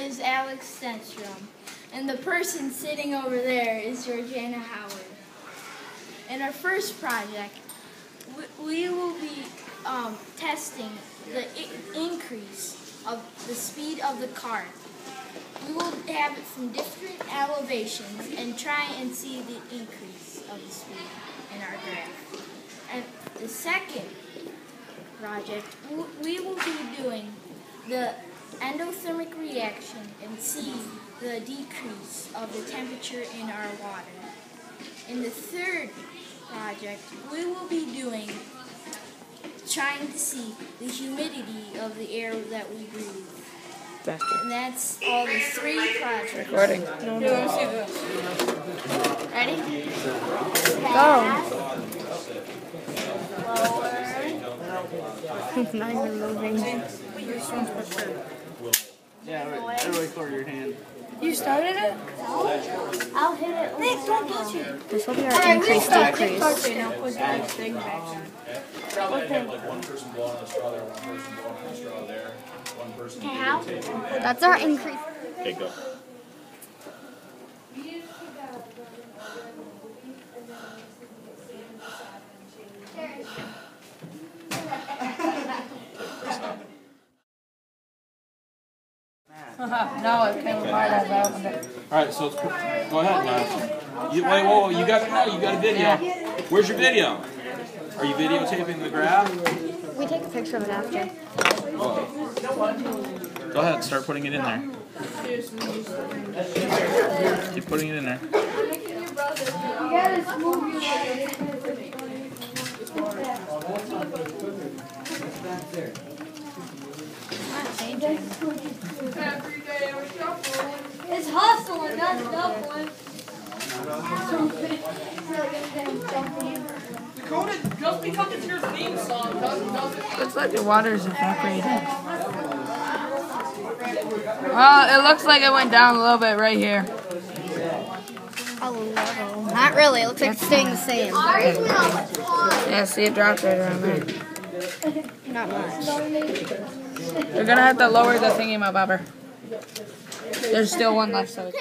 is Alex Stenstrom, and the person sitting over there is Georgiana Howard. In our first project, we will be testing the increase of the speed of the car. We will have it from different elevations and try and see the increase of the speed in our graph. And the second project, we will be doing the endothermic reaction and see the decrease of the temperature in our water. In the third project, we will be trying to see the humidity of the air that we breathe. And that's all the three projects. Recording. No. Ready? Go. Lower. Not even moving. Yeah, everybody record your hand. You started it? I'll hit it. Nick, don't touch it. This will be our increase decrease. Now put that thing back on. Probably have like one person blowing on a straw there, one person blowing on a straw there, one person How? That's our increase. Okay, go. No, it came apart as I opened it. Alright, so let's go ahead now. Whoa, you got a video. Where's your video? Are you videotaping the graph? We take a picture of it after. Go ahead, start putting it in there. Keep putting it in there. It's hustling, not shuffling. Dakota, just because it's your theme song doesn't Looks like the water is evaporating. Well, it looks like it went down a little bit right here. A little. Not really. It looks like it's staying the same. Yeah, see, it dropped right around there. Not much. You're gonna have to lower the thingy, my bobber. There's still one left, so it's